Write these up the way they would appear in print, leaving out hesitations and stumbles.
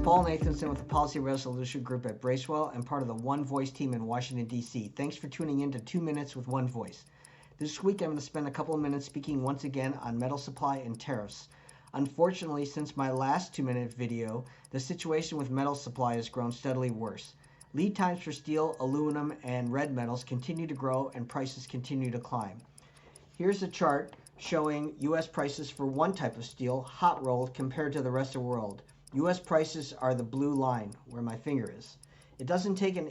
Paul Nathanson with the Policy Resolution Group at Bracewell and part of the One Voice team in Washington, D.C. Thanks for tuning in to 2 Minutes with One Voice. This week I'm going to spend a couple of minutes speaking once again on metal supply and tariffs. Unfortunately, since my last 2-minute video, the situation with metal supply has grown steadily worse. Lead times for steel, aluminum, and red metals continue to grow and prices continue to climb. Here's a chart showing U.S. prices for one type of steel, hot rolled, compared to the rest of the world. U.S. prices are the blue line, where my finger is. It doesn't take an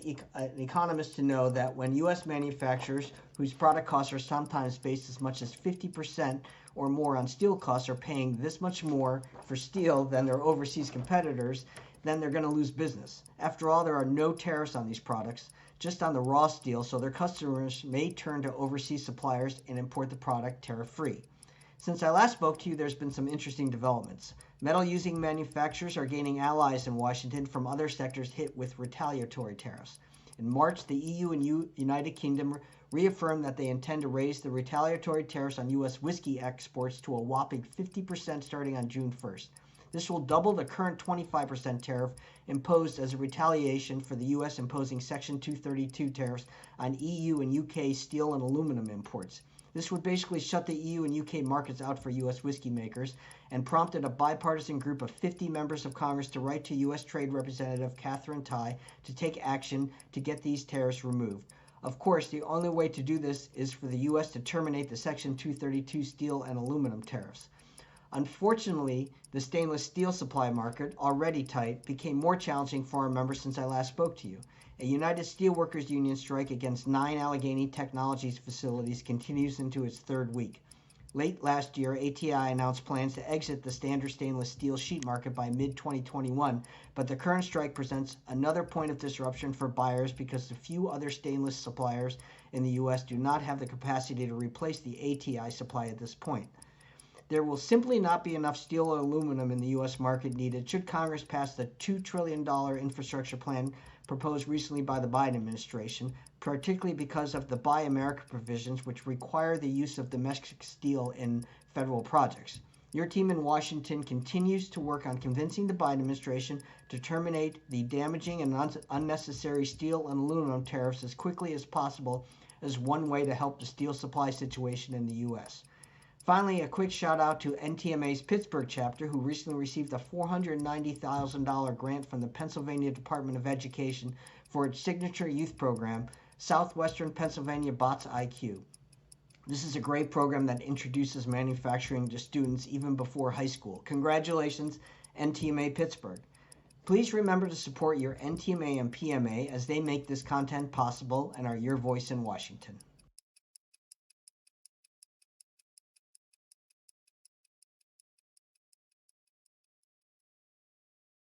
economist to know that when U.S. manufacturers, whose product costs are sometimes based as much as 50% or more on steel costs, are paying this much more for steel than their overseas competitors, then they're going to lose business. After all, there are no tariffs on these products, just on the raw steel, so their customers may turn to overseas suppliers and import the product tariff-free. Since I last spoke to you, there's been some interesting developments. Metal-using manufacturers are gaining allies in Washington from other sectors hit with retaliatory tariffs. In March, the EU and United Kingdom reaffirmed that they intend to raise the retaliatory tariffs on U.S. whiskey exports to a whopping 50% starting on June 1st. This will double the current 25% tariff imposed as a retaliation for the U.S. imposing Section 232 tariffs on EU and UK steel and aluminum imports. This would basically shut the EU and UK markets out for U.S. whiskey makers and prompted a bipartisan group of 50 members of Congress to write to U.S. Trade Representative Katherine Tai to take action to get these tariffs removed. Of course, the only way to do this is for the U.S. to terminate the Section 232 steel and aluminum tariffs. Unfortunately, the stainless steel supply market, already tight, became more challenging for our members since I last spoke to you. A United Steelworkers Union strike against 9 Allegheny Technologies facilities continues into its third week. Late last year, ATI announced plans to exit the standard stainless steel sheet market by mid-2021, but the current strike presents another point of disruption for buyers because the few other stainless suppliers in the U.S. do not have the capacity to replace the ATI supply at this point. There will simply not be enough steel and aluminum in the U.S. market needed should Congress pass the $2 trillion infrastructure plan proposed recently by the Biden administration, particularly because of the Buy America provisions which require the use of domestic steel in federal projects. Your team in Washington continues to work on convincing the Biden administration to terminate the damaging and unnecessary steel and aluminum tariffs as quickly as possible as one way to help the steel supply situation in the U.S. Finally, a quick shout out to NTMA's Pittsburgh chapter, who recently received a $490,000 grant from the Pennsylvania Department of Education for its signature youth program, Southwestern Pennsylvania Bots IQ. This is a great program that introduces manufacturing to students even before high school. Congratulations, NTMA Pittsburgh. Please remember to support your NTMA and PMA as they make this content possible and are your voice in Washington.